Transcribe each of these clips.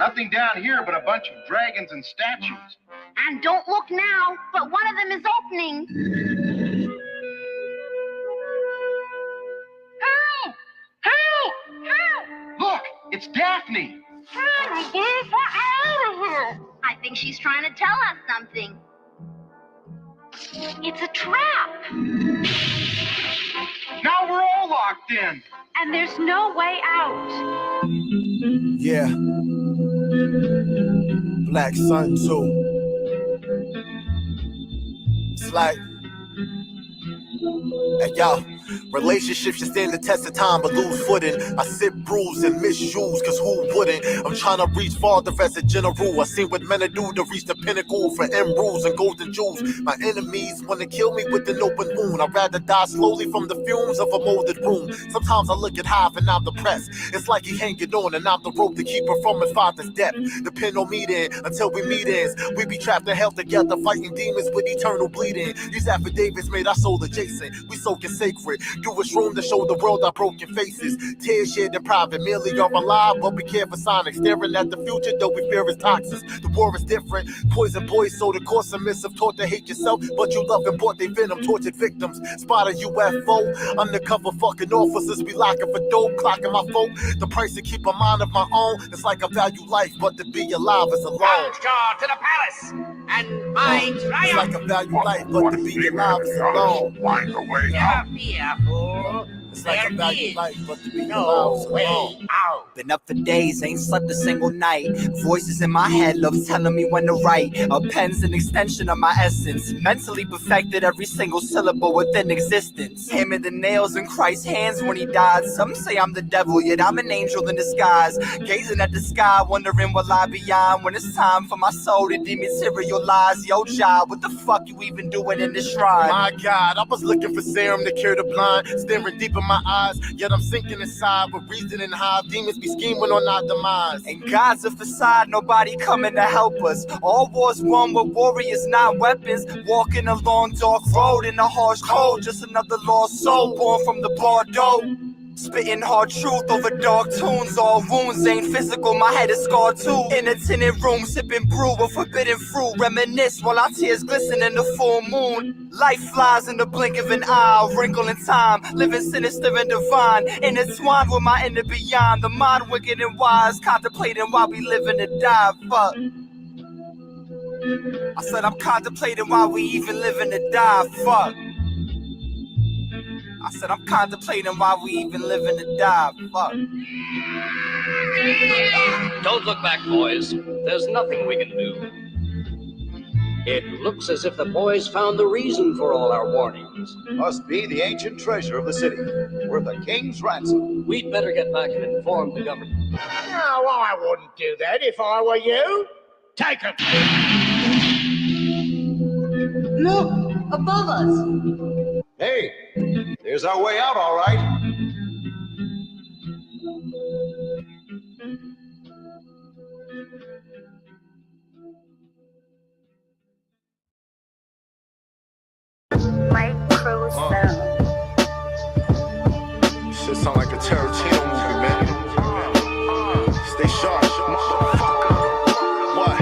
Nothing down here but a bunch of dragons and statues. And don't look now, but one of them is opening. Help! Help! Help! Look, it's Daphne. I think she's trying to tell us something. It's a trap. Now we're all locked in. And there's no way out. Yeah. Black Sun too. It's like, hey yo, relationships should stand the test of time but lose footing. I sit bruised and misused, cause who wouldn't? I'm trying to reach farther as a general. I seen what men do to reach the pinnacle for emeralds and golden jewels. My enemies wanna kill me with an open wound. I'd rather die slowly from the fumes of a molded room. Sometimes I look at Hive and I'm depressed. It's like he hanging on and I'm the rope to keep her from his father's death. Depend on me then, until we meet ends. We be trapped in hell together, fighting demons with eternal bleeding. These affidavits made our soul adjacent. We soaking sacred. Do us room to show the world our broken faces. Tears shed in private, merely are alive, but we care for Sonic. Staring at the future, though we fear its toxins. The war is different. Poison boys, so the course of missive taught to hate yourself, but you love and bought they venom. Tortured victims, spot a UFO. Undercover fucking officers, we locking for dope, clocking my folk. The price to keep a mind of my own. It's like I value life, but to be alive is alone. Outjaw to the palace, and my triumph. It's like I value life, but to be alive is alone. Wind away. Never fear, fool. It's like I value life, but to be No alive is way alone. out. Been up for days, ain't slept a single night. Voices in my head love telling me when to write. A pen's an extension of my essence. Mentally perfected every single syllable within existence. Hammered the nails in Christ's hands when he died. Some say I'm the devil, yet I'm an angel in disguise. Gazing at the sky, wondering what lie beyond. When it's time for my soul to dematerialize. Yo, child, what the fuck you even doing in this shrine? My God, I was looking for serum to cure the blind. Staring deep in my eyes, yet I'm sinking inside with reason and hive. Demons be scheming on our demise. And God's a facade, nobody coming to help us. All wars won with warriors, not weapons. Walking a long dark road in a harsh cold. Just another lost soul born from the Bordeaux. Spitting hard truth over dark tunes. All wounds ain't physical, my head is scarred too. In a tinted room, sipping brew with forbidden fruit. Reminisce while our tears glisten in the full moon. Life flies in the blink of an eye, a wrinkle in time. Living sinister and divine, intertwined with my inner beyond. The mind wicked and wise, contemplating why we living to die. Fuck. I said I'm contemplating why we even living to die. Fuck. I said I'm contemplating why we even living to die. Fuck. Don't look back, boys. There's nothing we can do. It looks as if the boys found the reason for all our warnings. Must be the ancient treasure of the city, worth a king's ransom. We'd better get back and inform the government. No, I wouldn't do that if I were you. Take it. Look, above us. Hey, there's our way out, all right. Shit sound like a Tarantino movie, man. Stay sharp, motherfucker. What?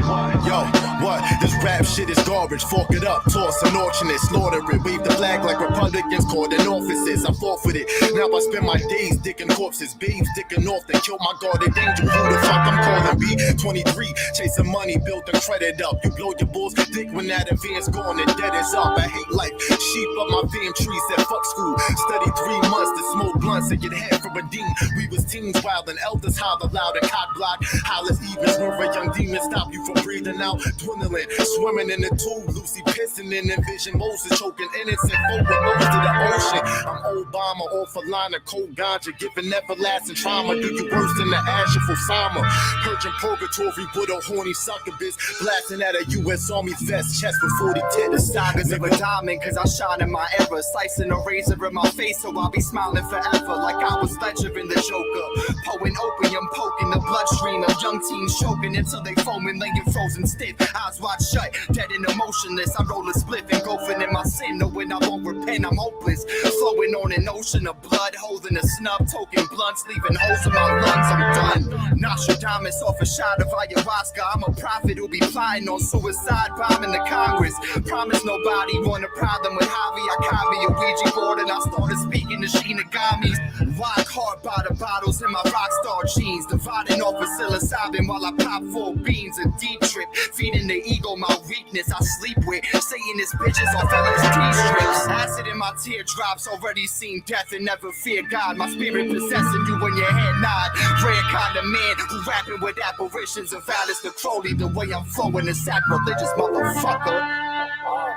Yo, what? This rap shit is garbage. Fork it up, toss an auction it, slaughter it. Wave the flag like Republicans caught in offices. I forfeited. Now I spend my days dicking corpses. Babes dicking off, they kill my guarded angel. Who the fuck I'm calling B? 23, chasing money, built the credit up. You blow your balls dick when that advance gone and dead is up. I hate life. Sheep up my fam tree, said fuck school. Studied 3 months to smoke blunts and get head from a dean. We was teens wild and elders holler loud and cock block. Hollers evens where a young demon stop you from breathing out. Dwindling, swimming in the tube, Lucy pissing in envision Moses choking innocent folk with nose to the ocean. I'm Obama, off a line of cold ganja, giving everlasting trauma. Do you worse than the ash of Osama? Purging purgatory with a horny succubus, blasting at a U.S. Army vest, chest with 40 tits. The sagas of a diamond, cause I shine in my era. Slicing a razor in my face, so I'll be smiling forever. Like I was Ledger in the Joker. Pouring opium, poking the bloodstream of young teens, choking until they foaming, laying frozen stiff. Eyes wide shut, dead and emotionless. I roll a spliff, engulfing in my sin, knowing I won't repent. I'm hopeless, flowing on an ocean of blood, holding a snub, token blunts, leaving holes in my lungs. I'm done. Nostradamus off a shot of ayahuasca. I'm a prophet who'll be flying on suicide bombing the Congress. Promise nobody want a problem with Javi. I copy a Ouija board and I started speaking to Shinagamis. Rock hard by the bottles in my rock star jeans, dividing off a psilocybin while I pop 4 beans. A deep trip, feeding the ego my weakness. I sleep with Satanist bitches off LSD strips. Acid in my teardrops, already seen death and never fear God. My spirit possessing you when your head nod. Rare kind of man who rapping with apparitions of Alistair Crowley. The way I'm flowing is sacrilegious, motherfucker.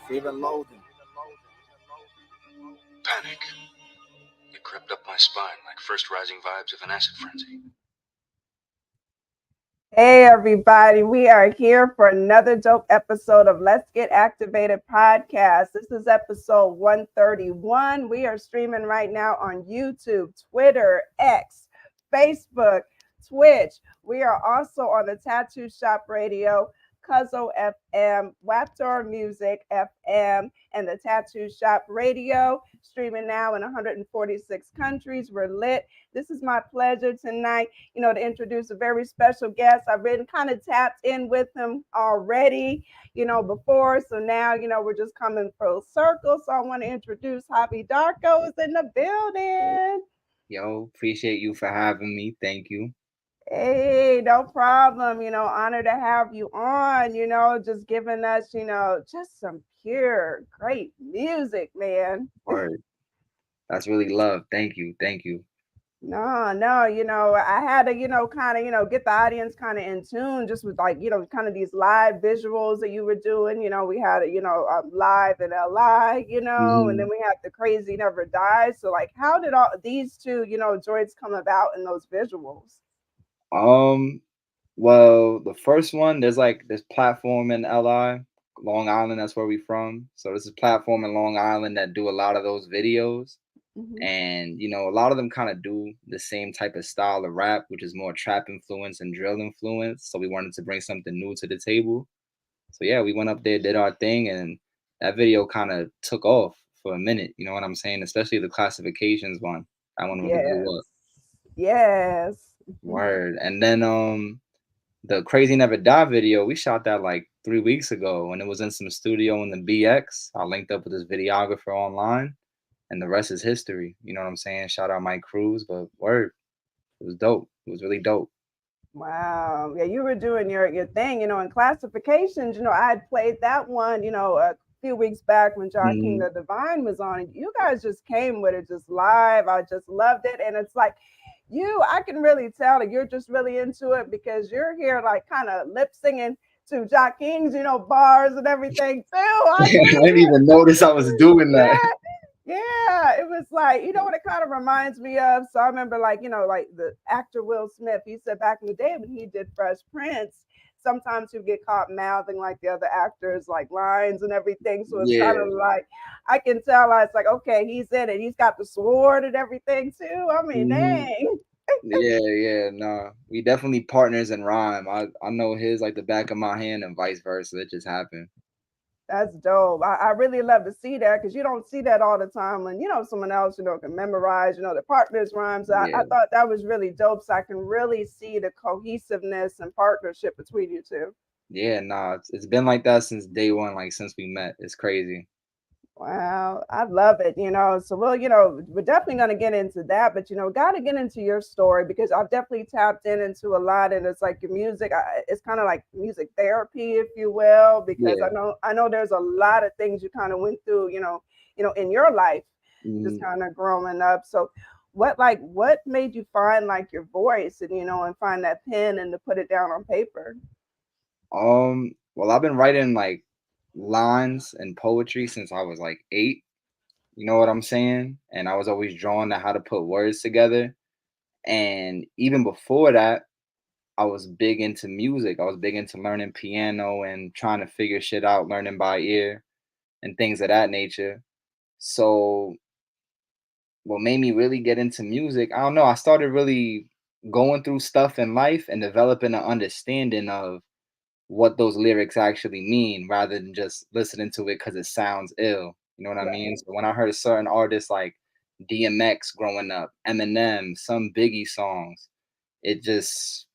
Feeling loathing. Panic. It crept up my spine like first rising vibes of an acid frenzy. Hey everybody, we are here for another dope episode of Let's Get Activated podcast. This is episode 131. We are streaming right now on YouTube, Twitter, X, Facebook, Twitch. We are also on the Tattoo Shop Radio, Cuzzo FM, Waptor Music FM, and the Tattoo Shop Radio, streaming now in 146 countries. We're lit. This is my pleasure tonight, to introduce a very special guest. I've been kind of tapped in with him already, before. So now, we're just coming full circle. So I want to introduce JAVI Darko is in the building. Yo, appreciate you for having me. Thank you. Hey, no problem. Honor to have you on, just giving us, just some pure, great music, man. Word. That's really love. Thank you. Thank you. No, I had to, kind of, get the audience kind of in tune just with like, kind of these live visuals that you were doing. We had live in LI, and then we had the Crazy Never Dies. So like, how did all these two, joints come about in those visuals? Well, the first one, there's this platform in LI, Long Island, that's where we from. So this is platform in Long Island that do a lot of those videos. And a lot of them kind of do the same type of style of rap, which is more trap influence and drill influence. So we wanted to bring something new to the table. So yeah, we went up there, did our thing, and that video kind of took off for a minute. You know what I'm saying? Especially the classifications one. That one really blew up. Yes. Word. And then the Crazy Never Die video, we shot that like 3 weeks ago, and it was in some studio in the BX. I linked up with this videographer online, and the rest is history. You know what I'm saying? Shout out Mike Cruz, but word, it was dope. It was really dope. Wow. Yeah, you were doing your thing, in classifications. I had played that one, a few weeks back when John King the Divine was on. You guys just came with it just live. I just loved it. And it's like, I can really tell that you're just really into it because you're here like kind of lip singing to Jock King's, bars and everything too. I didn't even notice I was doing that. Yeah, it was like, what it kind of reminds me of. So I remember like the actor Will Smith, he said back in the day when he did Fresh Prince, sometimes he'd get caught mouthing like the other actors, like lines and everything. So it's kind of like, I can tell it's like, okay, he's in it. He's got the sword and everything too. I mean, dang. Nah. We definitely partners in rhyme. I know his like the back of my hand and vice versa. It just happened. That's dope. I really love to see that because you don't see that all the time when, someone else, can memorize, the partners rhymes. I thought that was really dope. So I can really see the cohesiveness and partnership between you two. Yeah, nah, it's been like that since day one, like since we met. It's crazy. Wow, I love it. So we're definitely going to get into that, but got to get into your story because I've definitely tapped into a lot, and it's like your music. It's kind of like music therapy, if you will, because I know there's a lot of things you kind of went through, in your life, just kind of growing up. So what made you find like your voice and and find that pen and to put it down on paper? Well, I've been writing like lines and poetry since I was like 8. You know what I'm saying? And I was always drawn to how to put words together. And even before that, I was big into music. I was big into learning piano and trying to figure shit out, learning by ear and things of that nature. So what made me really get into music, I don't know, I started really going through stuff in life and developing an understanding of what those lyrics actually mean rather than just listening to it because it sounds ill. You know what I mean? So when I heard certain artists like DMX growing up, Eminem, some Biggie songs, it just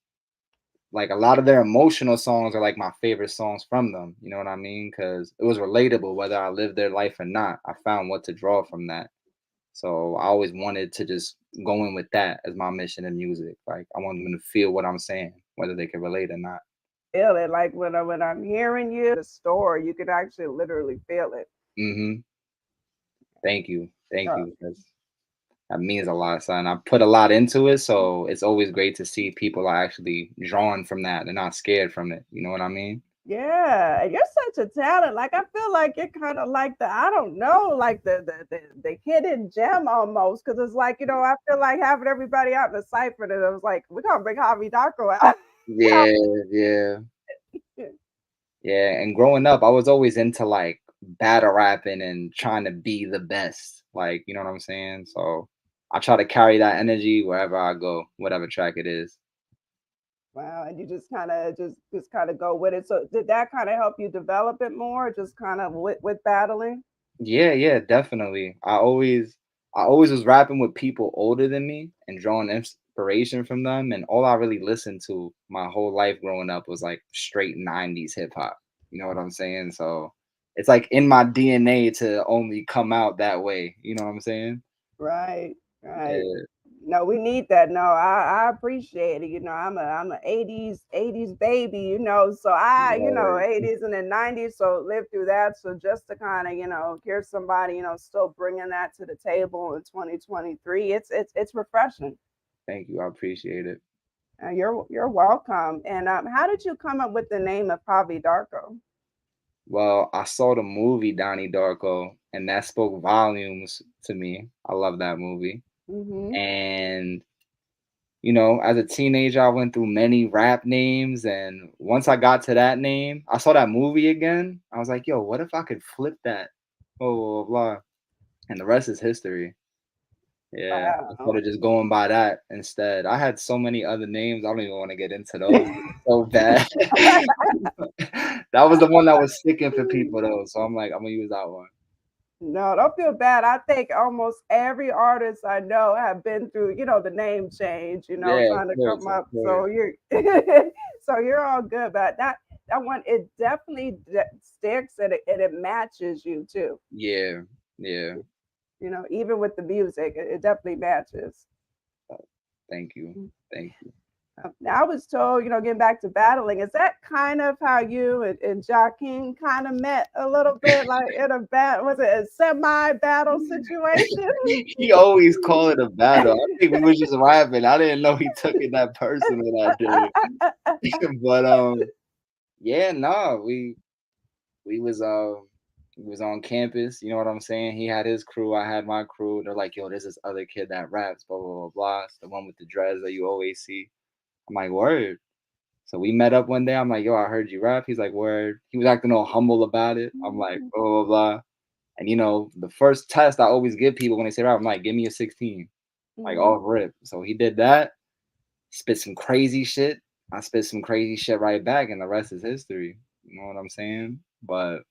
like a lot of their emotional songs are like my favorite songs from them. You know what I mean? Because it was relatable whether I lived their life or not. I found what to draw from that. So I always wanted to just go in with that as my mission in music. Like I want them to feel what I'm saying, whether they can relate or not. Feel it like when I'm hearing you, the story, you can actually literally feel it. Mm-hmm. Thank you. Thank Yeah. you. That means a lot, son. I put a lot into it, so it's always great to see people are actually drawn from that. They're not scared from it. You know what I mean? Yeah, and you're such a talent. Like I feel like you're kind of like I don't know, like the hidden gem almost. Because it's like I feel like having everybody out in the cipher, and it was like we're gonna bring Javi Darko out. Yeah, yeah, yeah. And growing up, I was always into like battle rapping and trying to be the best. Like, you know what I'm saying? So I try to carry that energy wherever I go, whatever track it is. Wow, and you just kind of just kind of go with it. So did that kind of help you develop it more, just kind of with battling? Yeah, yeah, definitely. I always was rapping with people older than me and drawing inspiration from them. And all I really listened to my whole life growing up was like straight 90s hip hop. You know what I'm saying? So it's like in my DNA to only come out that way. You know what I'm saying? Right, right. Yeah, No, we need that. No, I appreciate it. I'm a 80s baby, so word. 80s and then 90s, so lived through that. So just to kind of, hear somebody, still bringing that to the table in 2023, it's refreshing. Thank you. I appreciate it. You're welcome. And how did you come up with the name of Javi Darko? Well, I saw the movie Donnie Darko, and that spoke volumes to me. I love that movie. Hmm. And as a teenager, I went through many rap names. And once I got to that name, I saw that movie again. I was like, yo, what if I could flip that? Blah, blah, blah, blah. And the rest is history. Yeah. I Wow. started just going by that instead. I had so many other names. I don't even want to get into those. It's so bad. That was the one that was sticking for people, though. So I'm like, I'm going to use that one. No, don't feel bad. I think almost every artist I know have been through, the name change, Yeah, of trying to course, come of up. course. So you're so you're all good. But that one, it definitely sticks and it matches you too. Yeah, yeah. Even with the music, it definitely matches. Thank you. Thank you. Now I was told, getting back to battling, is that kind of how you and Joaquin kind of met a little bit, like in a was it a semi-battle situation? He always call it a battle. I think we was just rapping. I didn't know he took it that personal that day. But yeah, no, we was on campus. You know what I'm saying? He had his crew, I had my crew. They're like, yo, there's this other kid that raps, blah blah blah blah. It's the one with the dreads that you always see. I'm like, word. So we met up one day. I'm like, yo, I heard you rap. He's like, word. He was acting all humble about it. I'm like, blah blah blah. And the first test I always give people when they say rap, I'm like, give me a 16, like Mhm. off rip. So he did that, spit some crazy shit. I spit some crazy shit right back, and the rest is history. You know what I'm saying? But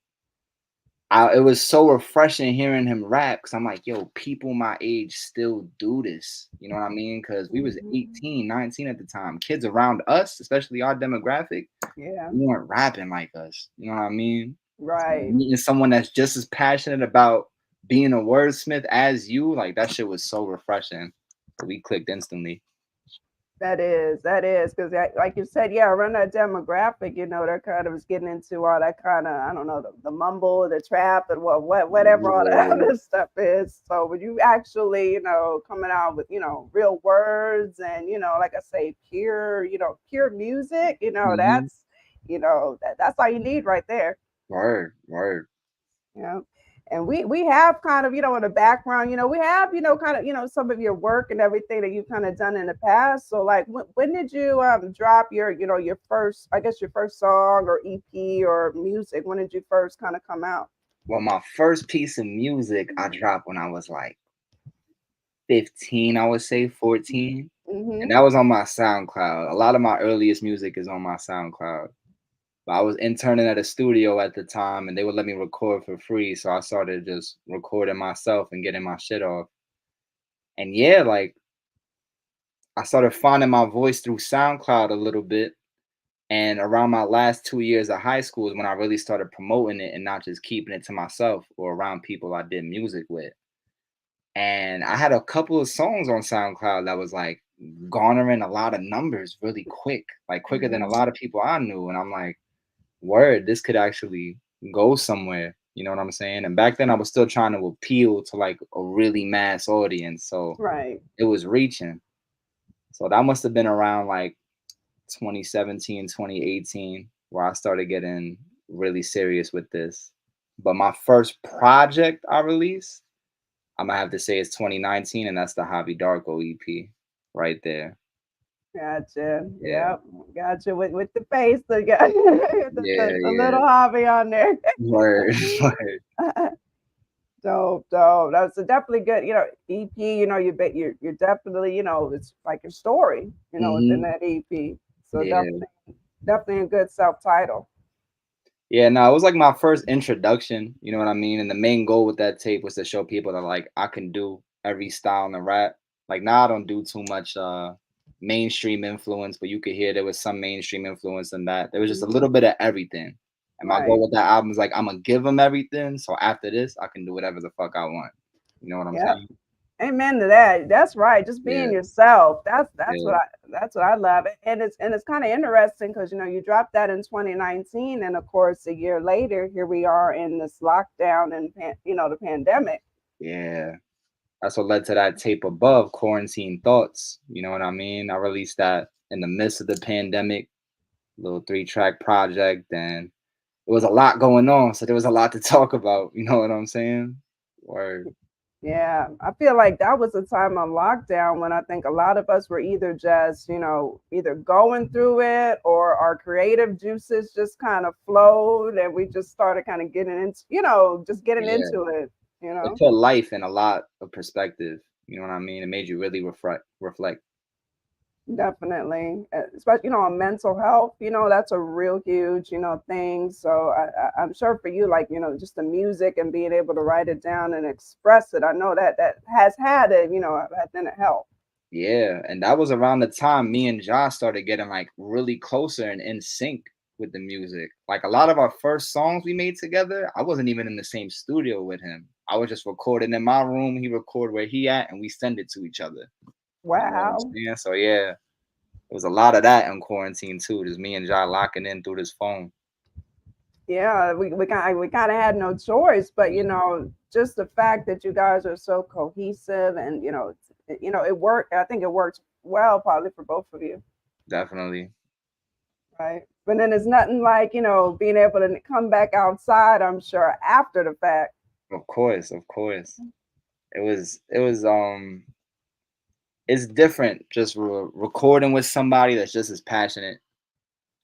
it was so refreshing hearing him rap because I'm like, yo, people my age still do this. You know what I mean? Because we was 18, 19 at the time. Kids around us, especially our demographic, Yeah, we weren't rapping like us. You know what I mean? So right. meeting someone that's just as passionate about being a wordsmith as you, like that shit was so refreshing. So we clicked instantly. That is, because like you said, yeah, around that demographic, they're kind of is getting into all that kind of, I don't know, the mumble, the trap, and whatever all that Yeah, other stuff is. So when you actually, coming out with, real words and, like I say, pure music, hmm, that's all you need right there. word, word. Yeah. And we have kind of, in the background, we have, kind of, some of your work and everything that you've kind of done in the past. So like when did you drop your first, I guess your first song or EP or music? When did you first kind of come out? Well, my first piece of music I dropped when I was like 15, I would say 14. And Hmm. that was on my SoundCloud. A lot of my earliest music is on my SoundCloud. But I was interning at a studio at the time, and they would let me record for free. So I started just recording myself and getting my shit off. And yeah, like I started finding my voice through SoundCloud a little bit. And around my last 2 years of high school is when I really started promoting it and not just keeping it to myself or around people I did music with. And I had a couple of songs on SoundCloud that was like garnering a lot of numbers really quick, like quicker than a lot of people I knew. And I'm like, word, this could actually go somewhere. You know what I'm saying? And back then I was still trying to appeal to like a really mass audience. So Right. it was reaching. So that must have been around like 2017, 2018, where I started getting really serious with this. But my first project I released, I'm gonna have to say it's 2019, and that's the JAVI Darko EP right there. Gotcha. Yeah. Yep. Gotcha. With the face, the little hobby on there. Word, word. Dope. That's a definitely good, EP. You're definitely, it's like your story, within that EP. So Yeah. definitely a good self-title. Yeah, no, it was like my first introduction, you know what I mean? And the main goal with that tape was to show people that like I can do every style in the rap. Like now I don't do too much mainstream influence, but you could hear there was some mainstream influence in that. There was just a little bit of everything. And my goal with that album is like I'm gonna give them everything. So after this, I can do whatever the fuck I want. You know what I'm saying? Amen to that. That's right. Just being yourself. That's what I love. And it's kind of interesting because you dropped that in 2019, and of course a year later, here we are in this lockdown and the pandemic. Yeah. That's what led to that tape above, Quarantine Thoughts. You know what I mean? I released that in the midst of the pandemic, little 3-track project, and it was a lot going on. So there was a lot to talk about. You know what I'm saying? Word. Yeah, I feel like that was a time on lockdown when I think a lot of us were either just, either going through it or our creative juices just kind of flowed and we just started kind of getting into, just getting into it, It put life in a lot of perspective. You know what I mean? It made you really reflect. Definitely, especially on mental health. That's a real huge thing. So I'm sure for you, like just the music and being able to write it down and express it. I know that has had it. Has been a help. Yeah, and that was around the time me and Josh started getting like really closer and in sync with the music. Like a lot of our first songs we made together, I wasn't even in the same studio with him. I was just recording in my room. He record where he at, and we send it to each other. Wow. Yeah, so yeah, it was a lot of that in quarantine too. Just me and John locking in through this phone. Yeah, we kind of had no choice, but just the fact that you guys are so cohesive and it worked. I think it worked well, probably for both of you. Definitely. Right, but then there's nothing like being able to come back outside. I'm sure after the fact. Of course. It was it's different just recording with somebody that's just as passionate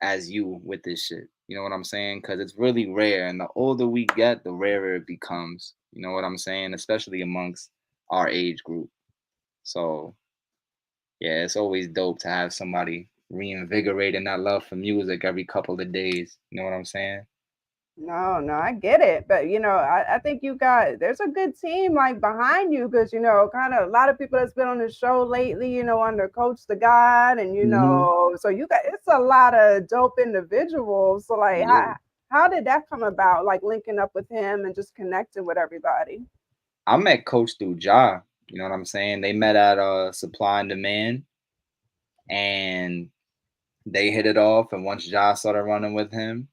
as you with this shit. You know what I'm saying? Because it's really rare, and the older we get, the rarer it becomes. You know what I'm saying? Especially amongst our age group. So yeah, it's always dope to have somebody reinvigorating that love for music every couple of days. You know what I'm saying? No, I get it. But I think you got there's a good team like behind you because kind of a lot of people that's been on the show lately, under Coach the God, and so you got it's a lot of dope individuals. So like how did that come about? Like linking up with him and just connecting with everybody? I met Coach through Ja. You know what I'm saying? They met at Supply and Demand, and they hit it off. And once Ja started running with him,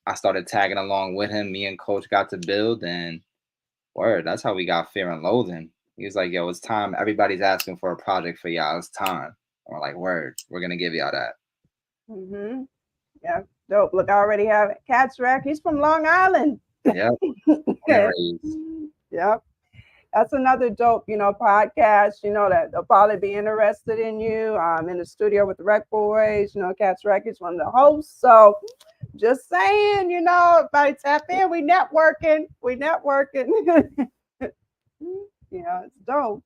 I started tagging along with him. Me and Coach got to build, and word, that's how we got Fear and Loathing. He was like, yo, it's time. Everybody's asking for a project for y'all. It's time. And we're like, word, we're going to give y'all that. Mm-hmm. Yeah, dope. Look, I already have it. Cat's Rack. He's from Long Island. Yep. Yep. That's another dope, podcast, that they'll probably be interested in you. In the studio with the Rec Boys, Cat's Rack is one of the hosts. So just saying, everybody tap in. We networking. It's dope.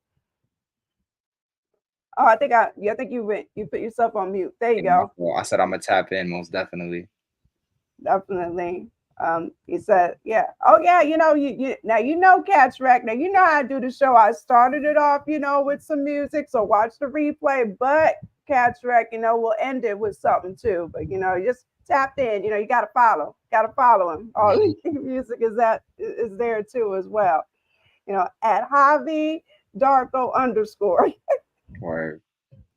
Oh, I think you put yourself on mute. There you go. I said I'm gonna tap in most definitely. Definitely. He said, yeah. Oh yeah, you now Catch Rack. Now you know how I do the show. I started it off, with some music. So watch the replay. But Catch Rack, we'll end it with something too. But just tapped in. You gotta follow. Gotta follow him. All the music is there too as well. At JAVI Darko _ Word.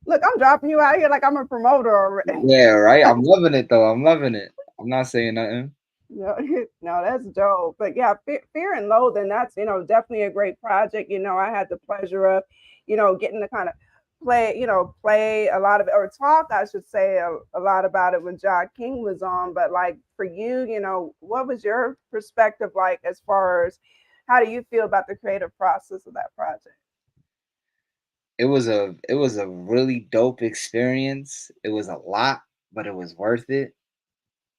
Look, I'm dropping you out here like I'm a promoter already. Yeah, right. I'm loving it though. I'm loving it. I'm not saying nothing. No, no, that's dope. But yeah, Fear and Loathing, that's, definitely a great project. I had the pleasure of, getting to kind of play a lot of it, or talk, I should say, a lot about it when John King was on. But like for you, what was your perspective like as far as how do you feel about the creative process of that project? It was a really dope experience. It was a lot, but it was worth it.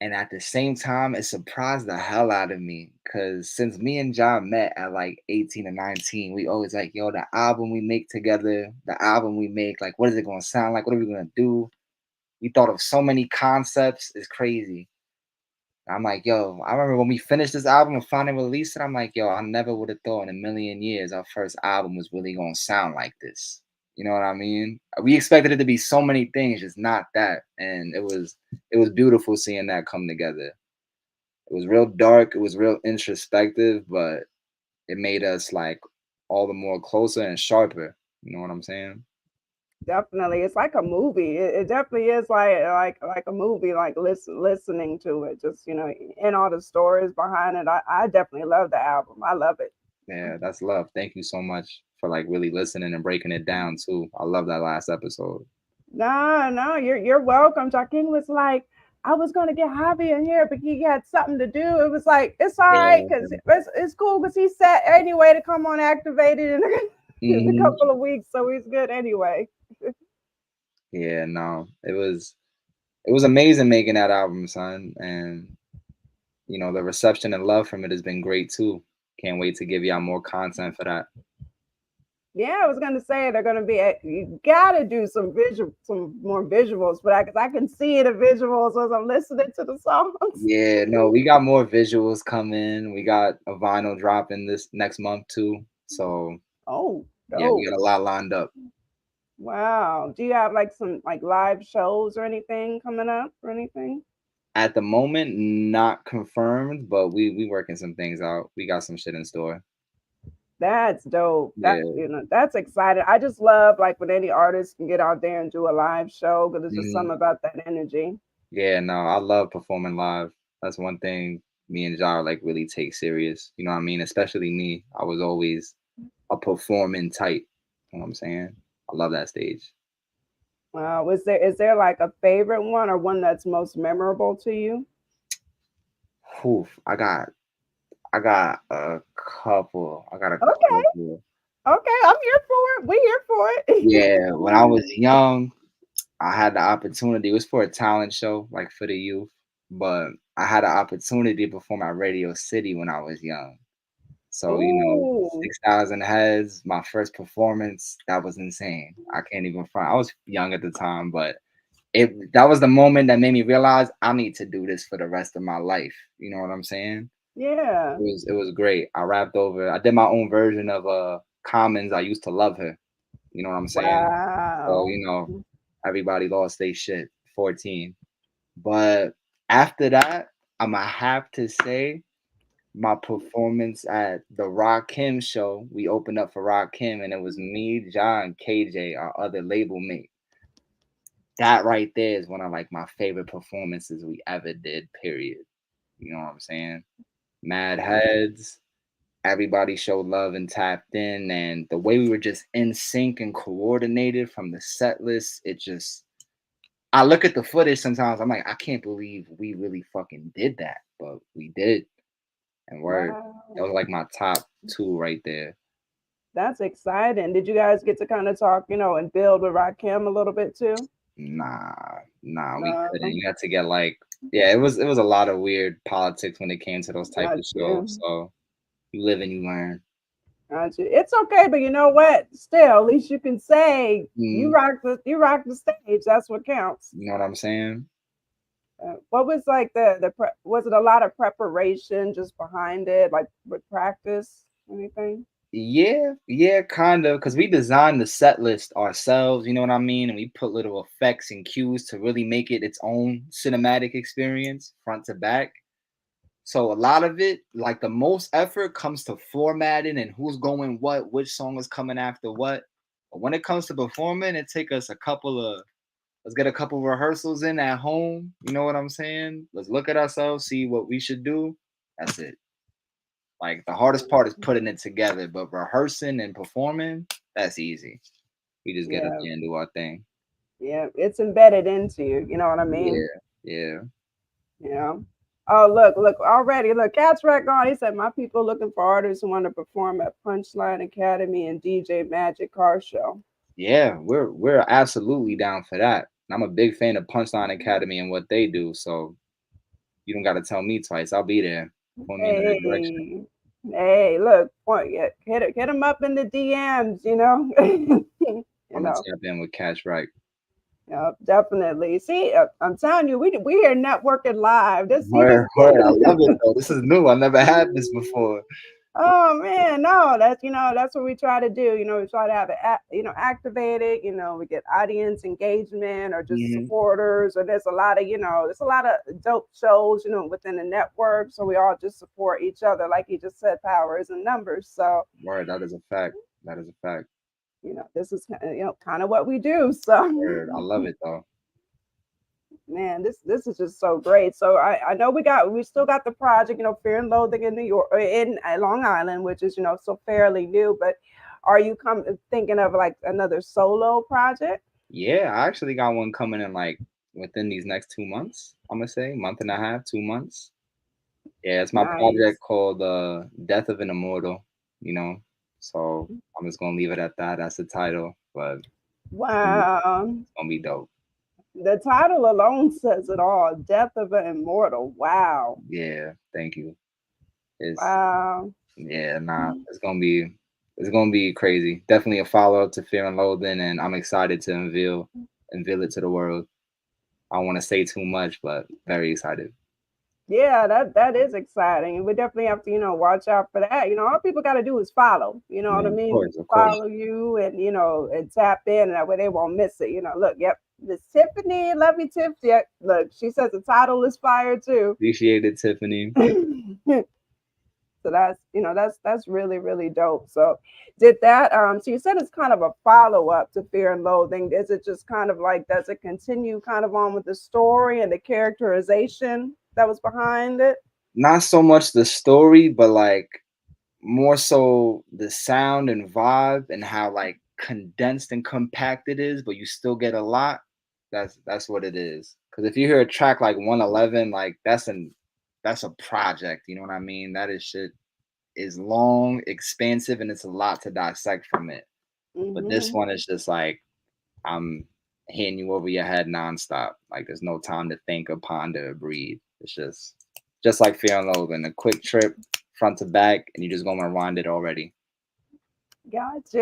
And at the same time, it surprised the hell out of me because since me and John met at like 18 or 19, we always like, yo, the album we make together, like, what is it going to sound like? What are we going to do? We thought of so many concepts. It's crazy. I'm like, yo, I remember when we finished this album and finally released it, I'm like, yo, I never would have thought in a million years our first album was really going to sound like this. You know what I mean? We expected it to be so many things, just not that. And it was beautiful seeing that come together. It was real dark. It was real introspective, but it made us like all the more closer and sharper. You know what I'm saying? Definitely. It's like a movie. It definitely is like a movie, like listening to it, just, and all the stories behind it. I definitely love the album. I love it. Yeah, that's love. Thank you so much for like really listening and breaking it down too. I love that last episode. No, you're welcome. Joaquin was like, I was gonna get Javi in here, but he had something to do. It was like, it's all right, because it's cool because he said anyway to come on Activated in a couple of weeks, so he's good anyway. Yeah, no, it was amazing making that album, son, and the reception and love from it has been great too. Can't wait to give y'all more content for that. Yeah, I was gonna say they're gonna be. You gotta do some more visuals, but I can see the visuals as I'm listening to the songs. Yeah, no, we got more visuals coming. We got a vinyl dropping this next month too. So dope. Yeah, we got a lot lined up. Wow. Do you have like some like live shows or anything coming up or anything? At the moment, not confirmed, but we working some things out. We got some shit in store. That's dope. That's exciting. I just love like when any artist can get out there and do a live show because it's just something about that energy. Yeah, no, I love performing live. That's one thing me and Jar like really take serious. You know what I mean? Especially me. I was always a performing type. You know what I'm saying? I love that stage. Wow. Is there like a favorite one or one that's most memorable to you? Oof, I got a couple. Okay. Okay, I'm here for it. We here for it. Yeah, when I was young, I had the opportunity. It was for a talent show, like for the youth, but I had the opportunity to perform at Radio City when I was young. So, 6,000 heads, my first performance, that was insane. I can't even front. I was young at the time, but that was the moment that made me realize I need to do this for the rest of my life. You know what I'm saying? Yeah. It was great. I did my own version of Common's I Used to Love Her. You know what I'm saying? Wow. So, everybody lost their shit, 14. But after that, I'ma have to say my performance at the Rakim show. We opened up for Rakim, and it was me, John, KJ, our other label mate. That right there is one of like my favorite performances we ever did, period. You know what I'm saying? Mad heads. Everybody showed love and tapped in, and the way we were just in sync and coordinated from the set list, I look at the footage sometimes, I'm like, I can't believe we really fucking did that, but we did. And that was like my top 2 right there. That's exciting. Did you guys get to kind of talk, and build with Rakim a little bit too? Nah, we couldn't. You had to get like, it was a lot of weird politics when it came to those type of shows. So you live and you learn. It's okay, but you know what? Still, at least you can say you Mm, rock the stage. That's what counts. you know what I'm saying? What was like was it a lot of preparation just behind it, like with practice, anything? Yeah, yeah, kind of, because we designed the set list ourselves, you know what I mean? And we put little effects and cues to really make it its own cinematic experience, front to back. So a lot of it, like the most effort comes to formatting and who's going what, which song is coming after what. But when it comes to performing, it take us let's get a couple rehearsals in at home. You know what I'm saying? Let's look at ourselves, see what we should do. That's it. Like the hardest part is putting it together, but rehearsing and performing, that's easy. We just get up Yeah, there and do our thing. yeah, it's embedded into you. You know what I mean? Yeah, yeah. You know. Oh, look already. Look, Cat's Rack on. He said, my people looking for artists who want to perform at Punchline Academy and DJ Magic Car Show. Yeah, we're absolutely down for that. And I'm a big fan of Punchline Academy and what they do. So you don't gotta tell me twice. I'll be there. Point me in the right direction. Hey, hey, look, point, hit him up in the DMs, you know. you I'm gonna know, tap in with Cash Right. yeah, definitely. See, I'm telling you, we are networking live. This. Word. I love it though. This is new. I never had this before. Oh man, no, that's what we try to do. We try to have it, activated. We get audience engagement or just Mhm. supporters. Or there's a lot of dope shows, within the network. So we all just support each other, like you just said, power is in numbers. So Word, that is a fact. That is a fact. this is kind of what we do. So Word. I love it though. man, this is just so great. So I know we still got the project, Fear and Loathing in New York, or in Long Island, which is so fairly new. But are you thinking of like another solo project? Yeah, I actually got one coming in like within these next 2 months. I'm gonna say month and a half, 2 months. Yeah, it's my Nice. project called Death of an Immortal, you know. So I'm just gonna leave it at that. That's the title, but Wow. it's gonna be dope. The title alone says it all. Death of an Immortal. Wow. Yeah, thank you. It's Wow. yeah, nah, it's gonna be crazy. Definitely a follow up to Fear and Loathing, and I'm excited to unveil it to the world. I don't want to say too much, but very excited. Yeah, that is exciting. And we definitely have to, watch out for that. All people got to do is follow. You know what Yeah, I of mean? course, of course. Follow you and and tap in, and that way they won't miss it. Look, yep, Miss Tiffany, love you, Tiff. Yeah, look, she says the title is fire too. Appreciate it, Tiffany. So that's really really dope. So did that so you said it's kind of a follow-up to Fear and Loathing. Is it just kind of like, does it continue kind of on with the story and the characterization that was behind it? Not so much the story, but like more so the sound and vibe and how like condensed and compact it is, but you still get a lot. That's what it is. Because if you hear a track like 111, like that's a project. You know what I mean? That is shit is long, expansive, and it's a lot to dissect from it. But this Hmm. one is just like I'm hitting you over your head nonstop. Like there's no time to think or ponder or breathe. It's just like Fear and Loathing, a quick trip front to back, and you just gonna rewind it already. Got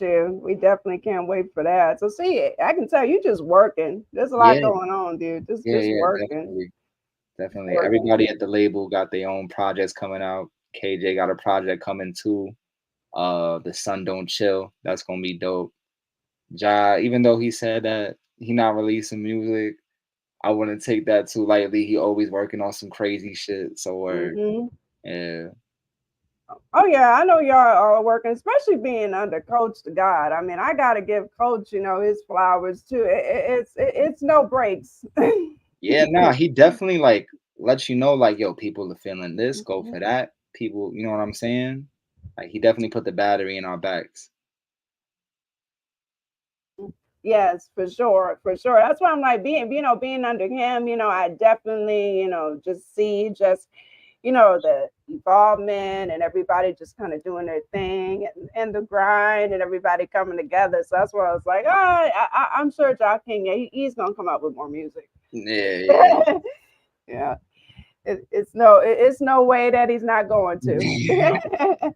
you. We definitely can't wait for that. So see, I can tell you just working. There's a lot Yeah, going on, dude. yeah, Just yeah, working. definitely, definitely. Working. Everybody at the label got their own projects coming out. KJ got a project coming too. The Sun Don't Chill. That's gonna be dope. Ja, even though he said that he not releasing music, I wouldn't take that too lightly. He always working on some crazy shit. So Hmm. yeah, Oh yeah, I know y'all are working, especially being under Coach the God. I mean, I gotta give Coach, his flowers too. It's no breaks. yeah, nah, he definitely like lets you know, like, yo, people are feeling this, go for Mhm. that. People, you know what I'm saying? Like he definitely put the battery in our backs. Yes, for sure, for sure. That's why I'm like being under him. I definitely, just see the involvement and everybody just kind of doing their thing and the grind and everybody coming together. So that's why I was like, I'm sure Jock King, yeah, he's gonna come out with more music. Yeah, yeah. Yeah, it's no way that he's not going to.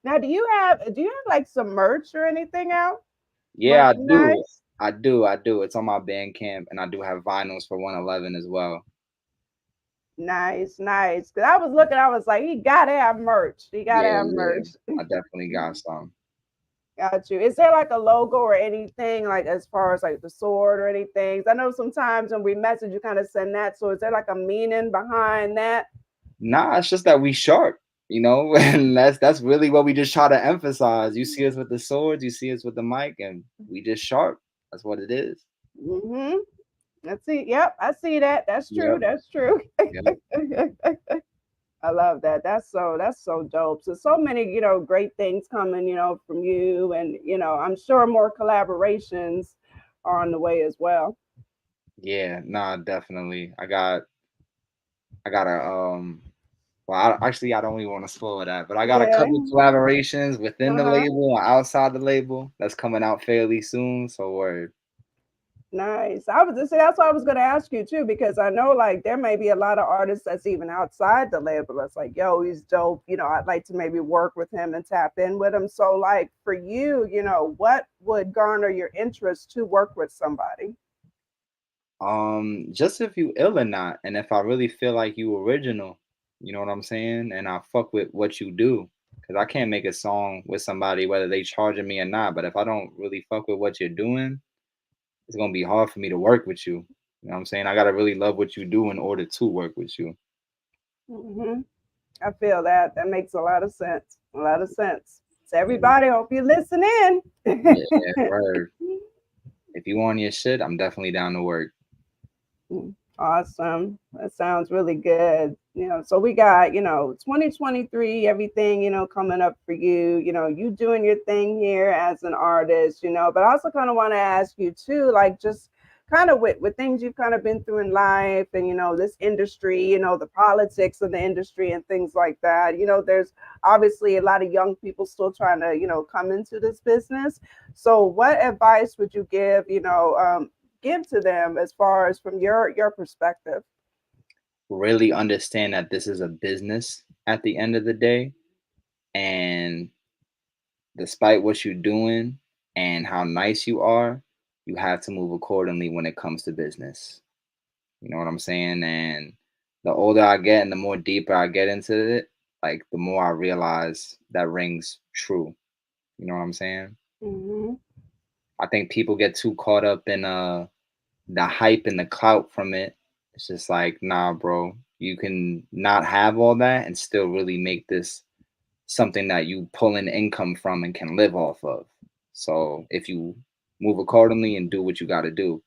Now, do you have like some merch or anything out? Yeah, I do. Merchandise? I do. It's on my Bandcamp, and I do have vinyls for 111 as well. Nice, nice. Cause I was looking, I was like, he gotta have merch. He gotta Yeah, have yeah. merch. I definitely got some. Got you. Is there like a logo or anything like as far as like the sword or anything? I know sometimes when we message, you kind of send that. So is there like a meaning behind that? Nah, it's just that we sharp, and that's really what we just try to emphasize. You see us with the swords, you see us with the mic, and we just sharp. That's what it is. Mm-hmm. That's it. Yep, I see that. That's true. Yep. That's true. Yep. I love that. That's so dope. So many, great things coming, from you, and I'm sure more collaborations are on the way as well. Yeah, nah, definitely. I got a well, actually I don't even want to spoil that, but I got a Yeah. couple collaborations within the Uh-huh. label and outside the label that's coming out fairly soon. So word. Nice. I was just say that's what I was going to ask you too, because I know like there may be a lot of artists that's even outside the label that's like, yo, he's dope. I'd like to maybe work with him and tap in with him. So like for you, what would garner your interest to work with somebody? Just if you ill or not, and if I really feel like you original, you know what I'm saying, and I fuck with what you do, because I can't make a song with somebody whether they charging me or not. But if I don't really fuck with what you're doing, it's gonna be hard for me to work with you. You know what I'm saying? I gotta really love what you do in order to work with you. Hmm. I feel that. That makes a lot of sense. A lot of sense. So Yeah, everybody, hope you listen in. yeah, word. If you on your shit, I'm definitely down to work. Awesome. That sounds really good. So we got, 2023, everything, coming up for you, you doing your thing here as an artist, but I also kind of want to ask you too, like just kind of with things you've kind of been through in life and, this industry, the politics of the industry and things like that. There's obviously a lot of young people still trying to, come into this business. So what advice would you give to them as far as from your perspective? Really understand that this is a business at the end of the day, and despite what you're doing and how nice you are, you have to move accordingly when it comes to business. You know what I'm saying? And the older I get and the more deeper I get into it, like the more I realize that rings true. You know what I'm saying? Hmm. I think people get too caught up in the hype and the clout from it. It's just like, nah, bro, you can not have all that and still really make this something that you pull in income from and can live off of. So if you move accordingly and do what you got to do.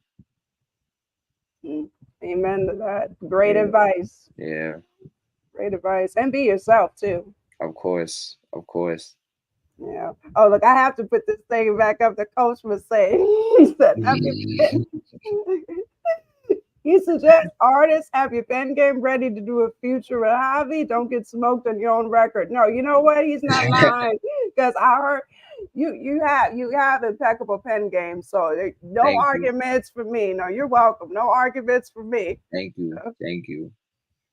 Amen to that. Great Yeah. advice. Yeah. Great advice. And be yourself too. Of course. Of course. Yeah. Oh, look, I have to put this thing back up. The coach was saying, he said, he suggests artists have your pen game ready to do a future with Javi. Don't get smoked on your own record. No, you know what? He's not lying because I heard you have impeccable pen game. So no Thank you. arguments for me. No, you're welcome. No arguments for me. Thank you. Thank you.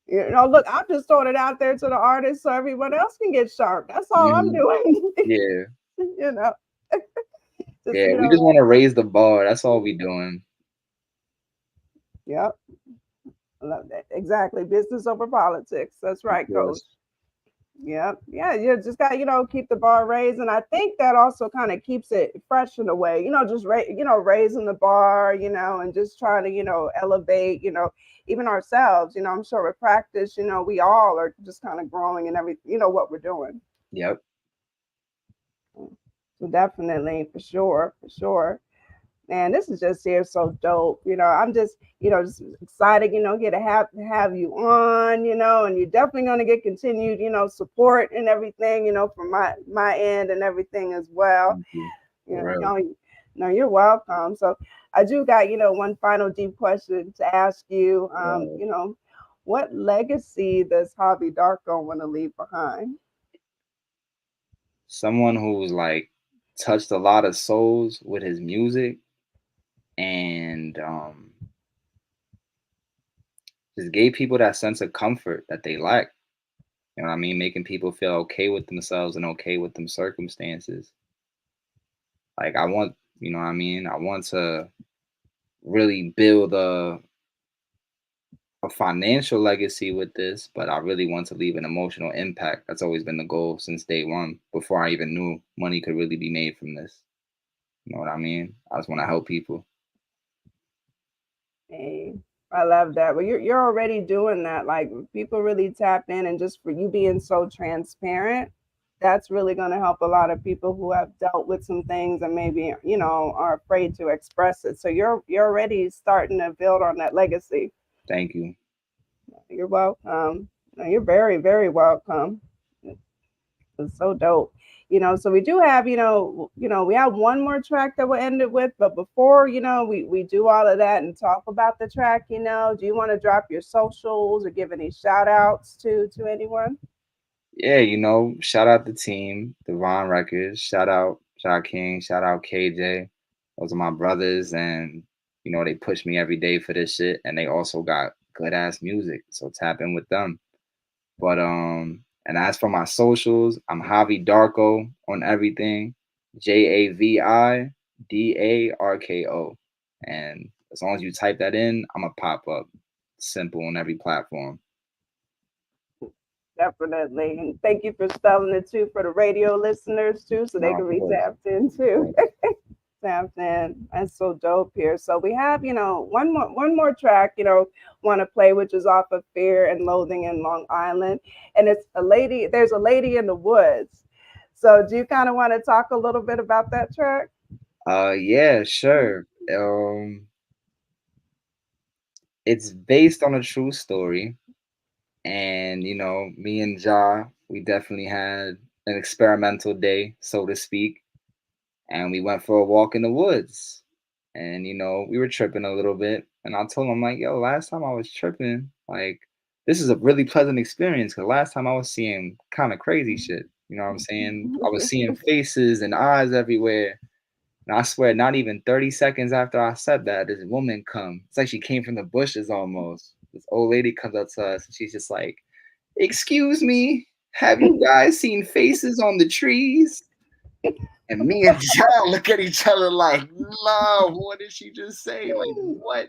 Look, I'm just throwing it out there to the artists so everyone else can get sharp. That's all I'm Mhm. doing. Yeah. you know. Just, Yeah. We just want to raise the bar. That's all we doing. Yep. I love that. Exactly. Business over politics. That's right, coach. Yes. Yep. Yeah. You just got, keep the bar raised. And I think that also kind of keeps it fresh in a way, just, raising the bar, and just trying to, elevate, even ourselves, I'm sure with practice, we all are just kind of growing in every, what we're doing. Yep. So definitely, for sure, for sure. Man, this is just here so dope. I'm just, just excited, here to have you on, and you're definitely gonna get continued, support and everything, from my end and everything as well. Thank you. No, you're welcome. So I do got, one final deep question to ask you. What legacy does Javi Darko want to leave behind? Someone who's like touched a lot of souls with his music and just gave people that sense of comfort that they lack. You know what I mean? Making people feel okay with themselves and okay with them circumstances. Like I want, you know what I mean? I want to really build a financial legacy with this, but I really want to leave an emotional impact. That's always been the goal since day one, before I even knew money could really be made from this. You know what I mean? I just want to help people. Hey, I love that. Well, you're already doing that. Like people really tap in, and just for you being so transparent, that's really going to help a lot of people who have dealt with some things and maybe are afraid to express it. So you're already starting to build on that legacy. Thank you. You're welcome. No, you're very, very welcome. It's so dope. So we do have, we have one more track that we'll end it with, but before, we do all of that and talk about the track, do you want to drop your socials or give any shout outs to anyone? Yeah, shout out the team, Divine Records, shout out Shot King, shout out KJ. Those are my brothers, and they push me every day for this shit, and they also got good ass music, so tap in with them. But and as for my socials, I'm JAVI Darko on everything, JAVI DARKO, and as long as you type that in, I'm gonna pop up. Simple on every platform. Definitely. And thank you for spelling it too for the radio listeners too, so they can be tapped in too. Tapped in. That's so dope here. So we have, one more track, want to play, which is off of Fear and Loathing in Long Island. And it's there's a lady in the woods. So do you kind of want to talk a little bit about that track? Yeah, sure. It's based on a true story. And, me and Ja, we definitely had an experimental day, so to speak. And we went for a walk in the woods. And, we were tripping a little bit. And I told him, like, yo, last time I was tripping, like, this is a really pleasant experience. Because last time I was seeing kind of crazy shit. You know what I'm saying? I was seeing faces and eyes everywhere. And I swear, not even 30 seconds after I said that, this woman come. It's like she came from the bushes almost. This old lady comes up to us and she's just like, excuse me, have you guys seen faces on the trees? And me and John look at each other like, no, what did she just say? Like, what?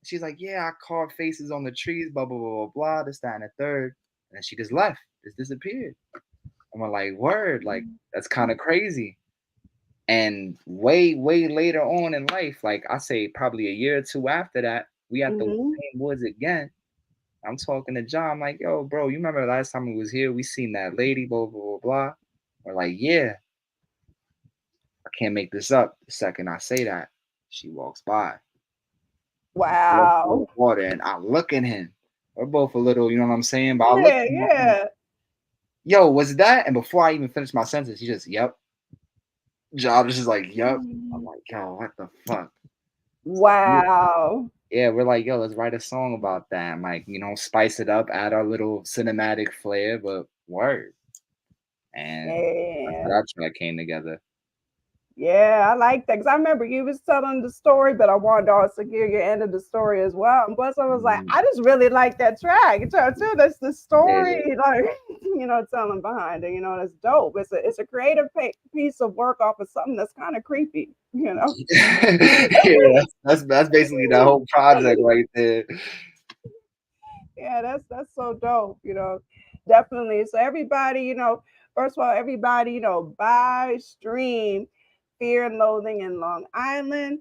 She's like, yeah, I carved faces on the trees, blah, blah, blah, blah, blah, this, that, and the third. And she just left, just disappeared. And we're like, word, like, that's kind of crazy. And way, way later on in life, like I say probably a year or two after that, we at the same woods again. I'm talking to John, I'm like, yo, bro, you remember last time we was here, we seen that lady, blah, blah, blah, blah. We're like, yeah. I can't make this up. The second I say that, she walks by. Wow. Water, and I look at him. We're both a little, you know what I'm saying? But I look at him, like, yo, was that? And before I even finish my sentence, he just, yep. Job is just like, yup. I'm like, yo, what the fuck? Wow. Yeah, we're like, yo, let's write a song about that. And like, spice it up, add our little cinematic flair, but word. And that's how that came together. Yeah, I like that because I remember you was telling the story, but I wanted to also hear your end of the story as well. And plus, I was like, I just really like that track. Too, that's the story, like telling behind it. That's dope. It's a creative piece of work off of something that's kind of creepy. Yeah, that's basically the whole project right there. Yeah, that's so dope. Definitely. So everybody, first of all, everybody, buy, stream Fear and Loathing in Long Island.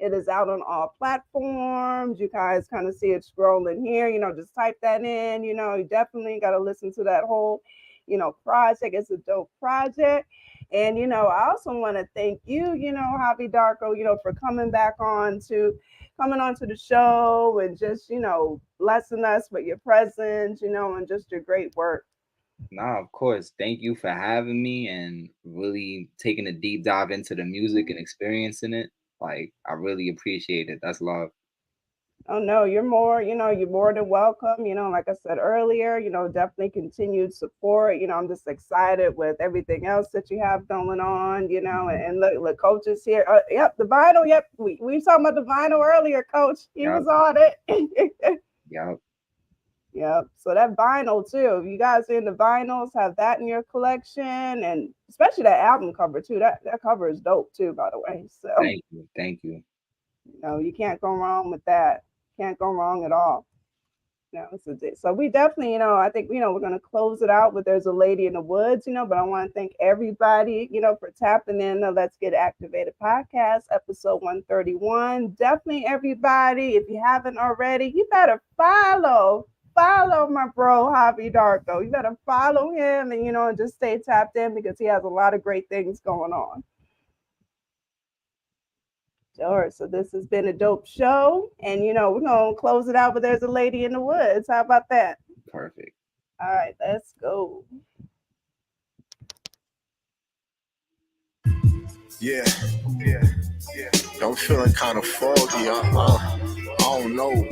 It is out on all platforms. You guys kind of see it scrolling here. Just type that in. You definitely got to listen to that whole, project. It's a dope project. And, I also want to thank you, JAVI Darko, for coming onto the show and just, blessing us with your presence, and just your great work. Nah, of course. Thank you for having me and really taking a deep dive into the music and experiencing it. Like, I really appreciate it. That's love. Oh no, you're more than welcome. Like I said earlier, definitely continued support. I'm just excited with everything else that you have going on, and look, Coach is here. Yep, the vinyl. Yep, we were talking about the vinyl earlier, Coach. He was on it. Yep. Yep. So that vinyl too. If you guys are into vinyls, have that in your collection, and especially that album cover too. That cover is dope too, by the way. So Thank you. You know, you can't go wrong with that. Can't go wrong at all. So we definitely, you know, I think, you know, we're going to close it out with There's a Lady in the Woods, you know, but I want to thank everybody, you know, for tapping in the Let's Get Activated podcast, episode 131. Definitely everybody, if you haven't already, you better follow my bro, JAVI Darko. You better follow him and, you know, and just stay tapped in because he has a lot of great things going on. Sure. So this has been a dope show. And, you know, we're going to close it out with There's a Lady in the Woods. How about that? Perfect. All right, let's go. Yeah. I'm feeling kind of foggy. I don't know.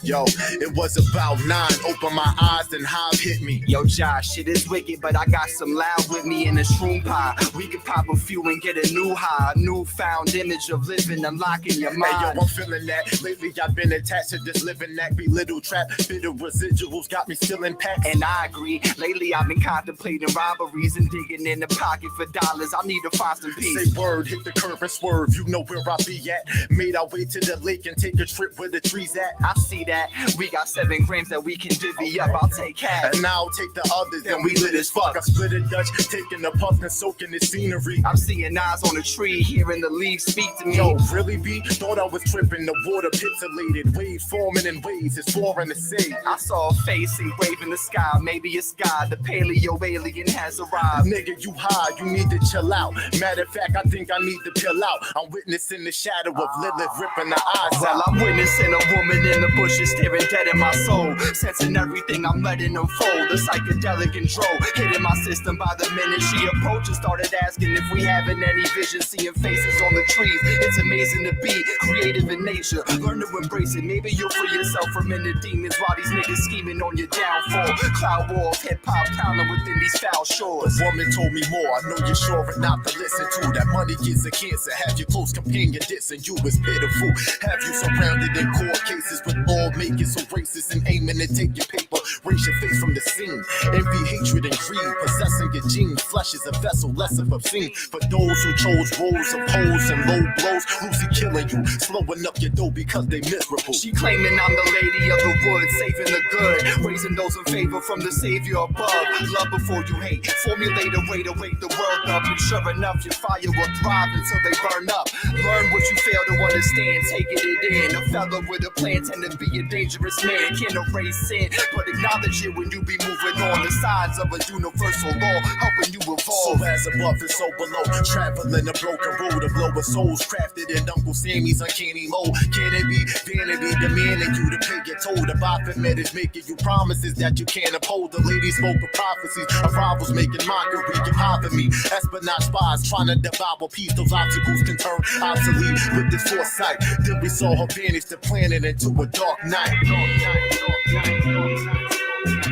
Yo, it was about 9. Open my eyes and Hive hit me. Yo, Josh, shit is wicked, but I got some loud with me in a shroom pie. We could pop a few and get a new high, newfound image of living, unlocking your mind. Hey, yo, I'm feeling that. Lately, I've been attached to this living that belittle trap. Bit of residuals got me still in packs. And I agree. Lately, I've been contemplating robberies and digging in the pocket for dollars. I need to find some peace. Say word, hit the curb and swerve. You know where I be at. Made our way to the lake and take a trip where the trees at. I see that. We got 7 grams that we can divvy up. I'll take half. And I'll take the others. Then we lit as fuck. I split a Dutch, taking a puff and soaking the scenery. I'm seeing eyes on a tree, hearing the leaves speak to me. Yo, really be? Thought I was tripping. The water pixelated. Waves forming in waves. It's foreign to say. I saw a face engraved in the sky. Maybe it's God. The paleo alien has arrived. Nigga, you high. You need to chill out. Matter of fact, I think I need to pill out. I'm witnessing the shadow of Lilith ripping her eyes well, out. I'm witnessing a woman in the bushes staring dead in my soul. Sensing everything I'm letting unfold. A psychedelic control hitting my system by the minute she approached. Started asking if we having any vision. Seeing faces on the trees. It's amazing to be creative in nature. Learn to embrace it. Maybe you'll free yourself from inner demons while these niggas scheming on your downfall. Cloud walls, hip-hop pounding within these foul shores. The woman told me more. I know you're sure not to listen to. That money gives a cancer. Have your close companion dissing you is pitiful. Have you surrounded in court cases with lawmakers so racist and aiming to take your paper. Raise your face from the scene. Envy, hatred, and greed possessing your genes. Flesh is a vessel, less of obscene. For those who chose roles of hoes and low blows, Lucy killing you, slowing up your dough because they miserable. She claiming I'm the lady of the woods, saving the good, raising those in favor from the savior above. Love before you hate, formulate a way to wake the world up. And sure enough, your fire will thrive until they burn up. Learn what you fail to understand, taking it in. A fellow with a plan tend to be a dangerous man. Can't erase sin, but acknowledge it when you be moving on. The signs of a universal law, helping you evolve. So as above and so below, traveling a broken road of lower souls, crafted in Uncle Sammy's uncanny mode. Can it be vanity demanding you to pay your toll? The Baphomet is making you promises that you can't uphold. The lady spoke of prophecies, of rivals making mockery of half of me. Espionage spies trying to devour peace. Those obstacles can turn obsolete with this foresight. Then we saw her vanish the planet into a dark night.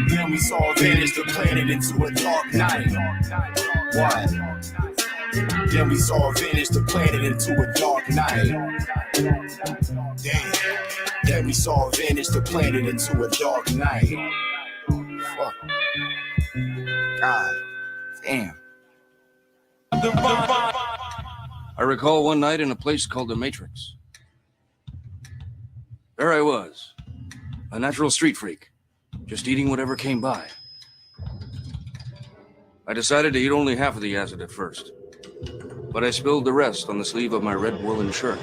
Then we saw her vanish the planet into a dark night. What? Then we saw her vanish the planet into a dark night. Damn. Then we saw her vanish the planet into a dark night. Fuck. God damn. I recall one night in a place called the Matrix. There I was, a natural street freak, just eating whatever came by. I decided to eat only half of the acid at first, but I spilled the rest on the sleeve of my red woolen shirt.